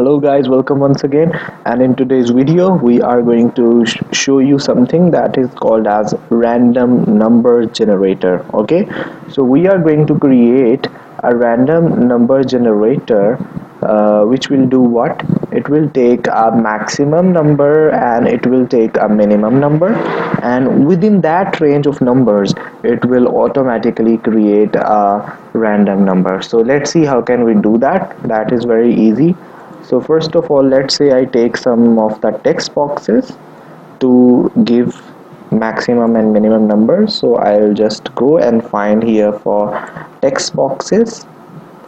Hello guys, welcome once again. And in today's video we are going to show you something that is called as random number generator. Okay, so we are going to create a random number generator which will do what? It will take a maximum number and it will take a minimum number, and within that range of numbers it will automatically create a random number. So let's see how can we do that. That is very easy. So first of all, let's say I take some of the text boxes to give maximum and minimum numbers. So I'll just go and find here for text boxes.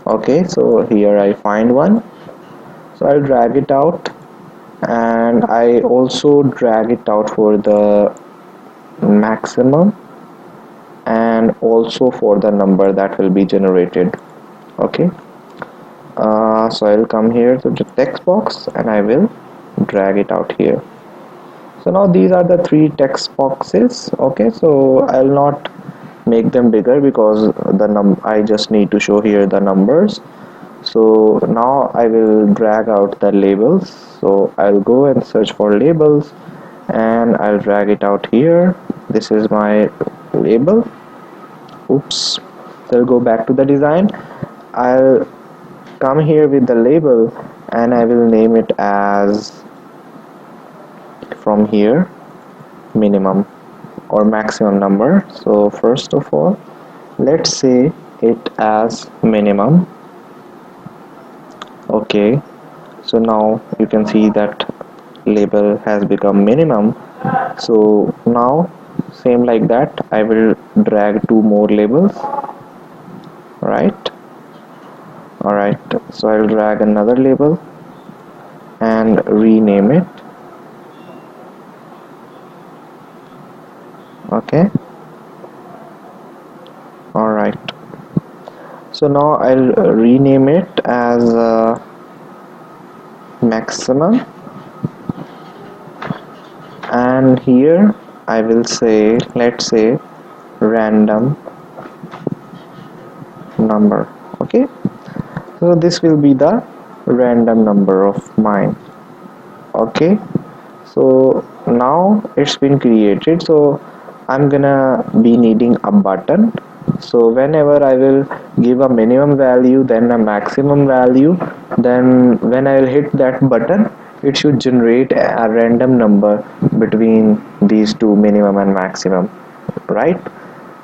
Okay, so here I find one. So I'll drag it out, and I also drag it out for the maximum and also for the number that will be generated. Okay, so I'll come here to the text box and I will drag it out here. So now these are the three text boxes. Okay, so I'll not make them bigger because I just need to show here the numbers. So now I will drag out the labels. So I'll go and search for labels and I'll drag it out here. This is my label. Oops. So I'll go back to the design. I'll come here with the label and I will name it as, from here, minimum or maximum number. So first of all, let's say it as minimum. Okay, so now you can see that label has become minimum. So now same like that I will drag two more labels, right? Alright, so I'll drag another label and rename it. Okay, alright, so now I'll rename it as maximum, and here I will say, let's say, random number. Okay, so this will be the random number of mine. Okay, so now it's been created. So I'm gonna be needing a button. So whenever I will give a minimum value, then a maximum value, then when I will hit that button, it should generate a random number between these two, minimum and maximum, right?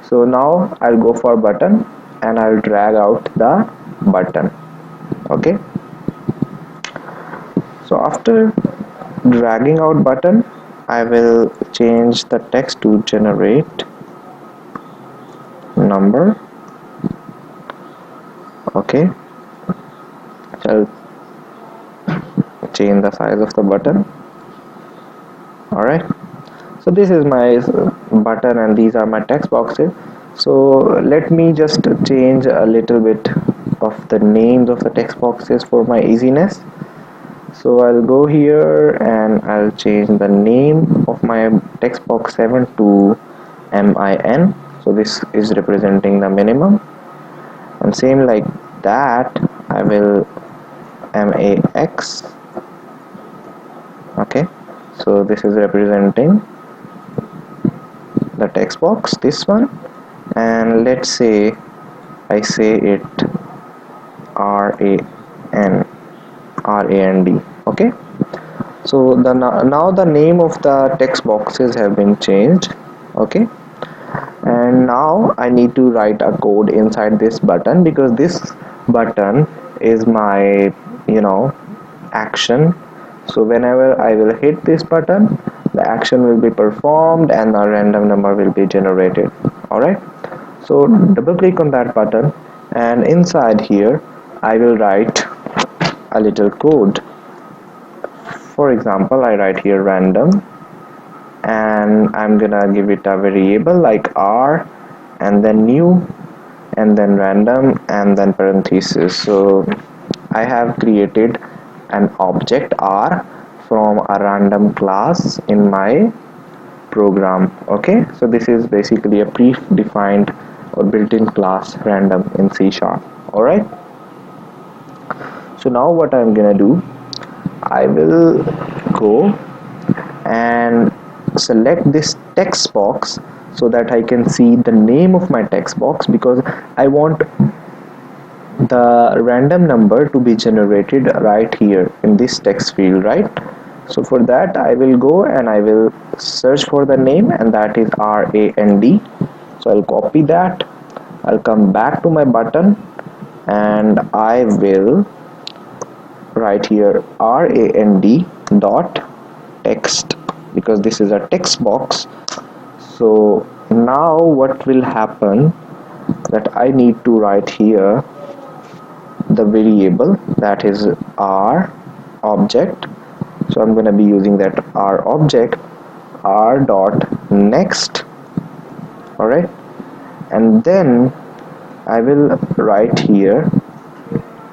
So now I'll go for button and I'll drag out the button. Okay, so after dragging out button, I will change the text to generate number. Okay, so I'll change the size of the button. Alright, so this is my button and these are my text boxes. So let me just change a little bit of the names of the text boxes for my easiness. So I'll go here and I'll change the name of my text box 7 to MIN. So this is representing the minimum, and same like that I will MAX. Okay, so this is representing the text box, this one, and let's say I say it RAND. Okay, so now the name of the text boxes have been changed. Okay, and now I need to write a code inside this button, because this button is my action. So whenever I will hit this button, the action will be performed and a random number will be generated. Alright, so double click on that button, and inside here I will write a little code. For example, I write here random, and I'm gonna give it a variable like R, and then new, and then random, and then parenthesis. So I have created an object R from a random class in my program. Okay, so this is basically a predefined or built-in class random in C#. Alright, so now what I'm gonna do, I will go and select this text box so that I can see the name of my text box, because I want the random number to be generated right here in this text field, right? So for that I will go and I will search for the name, and that is RAND. So I'll copy that, I'll come back to my button and I will write here RAND dot text, because this is a text box. So now what will happen, that I need to write here the variable that is R object. So I'm going to be using that R object, R dot next. Alright, and then I will write here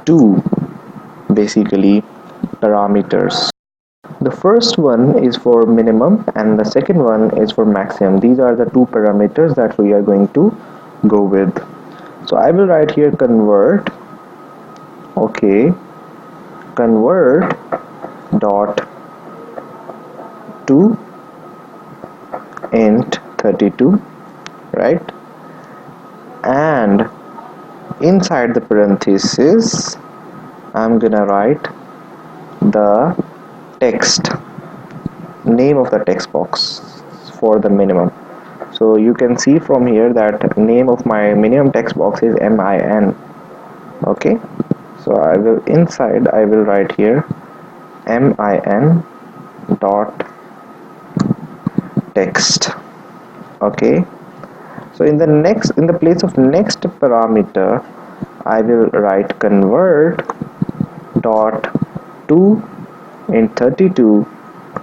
two basically parameters. The first one is for minimum and the second one is for maximum. These are the two parameters that we are going to go with. So I will write here convert, okay, convert dot to int 32, right? And inside the parenthesis I'm gonna write the text name of the text box for the minimum. So you can see from here that name of my minimum text box is MIN. Okay, so I will inside I will write here MIN dot text. Okay, so in the place of next parameter I will write convert dot to int 32,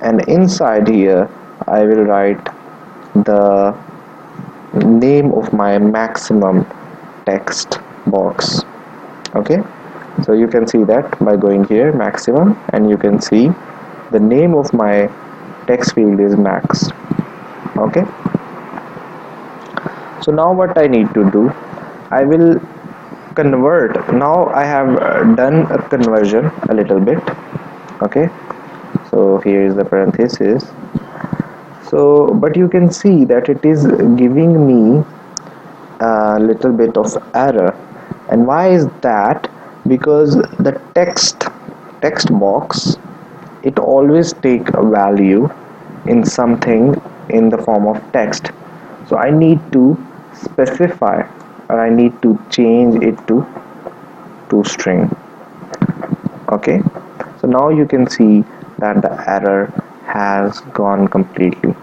and inside here I will write the name of my maximum text box. Okay, so you can see that by going here maximum, and you can see the name of my text field is max. Okay, so now what I need to do, I will convert. Now I have done a conversion a little bit. Okay, so here is the parenthesis. So but you can see that it is giving me a little bit of error. And why is that? Because the text box, it always take a value in something in the form of text. So I need to specify, or I need to change it to string. Okay, so now you can see that the error has gone completely.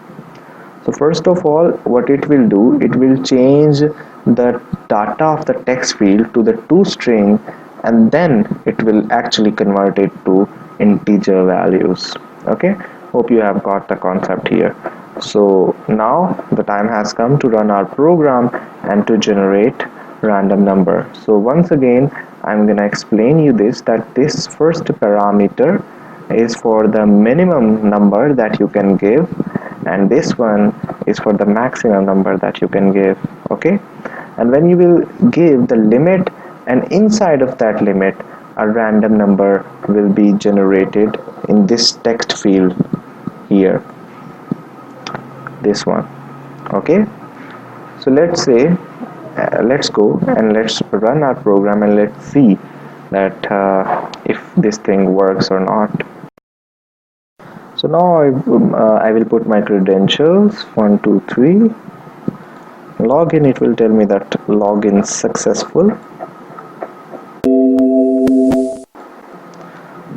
So first of all, what it will do, it will change the data of the text field to the toString, and then it will actually convert it to integer values. Okay, hope you have got the concept here. So now the time has come to run our program and to generate random number. So once again I'm gonna explain you this, that this first parameter is for the minimum number that you can give, and this one is for the maximum number that you can give. Okay, and when you will give the limit, and inside of that limit a random number will be generated in this text field here, this one. Okay, so let's say let's go and let's run our program and let's see that if this thing works or not. So now I will put my credentials 1 2 3, login. It will tell me that login successful.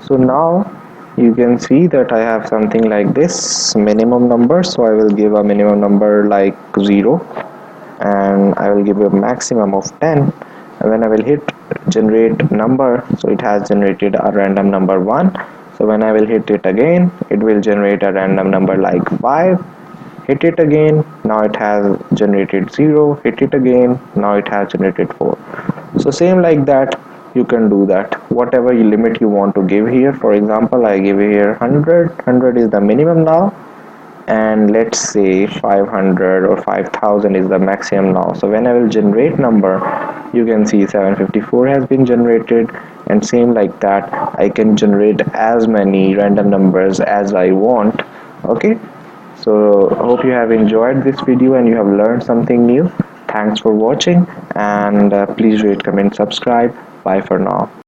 So now you can see that I have something like this minimum number. So I will give a minimum number like 0, and I will give a maximum of 10, and when I will hit generate number, so it has generated a random number 1. So when I will hit it again, it will generate a random number like 5. Hit it again, now it has generated 0. Hit it again, now it has generated 4. So same like that you can do that, whatever limit you want to give here. For example, I give here 100 is the minimum now, and let's say 500 or 5000 is the maximum now. So when I will generate number, you can see 754 has been generated, and same like that I can generate as many random numbers as I want. Okay, so I hope you have enjoyed this video and you have learned something new. Thanks for watching, and please rate, comment, subscribe. Bye for now.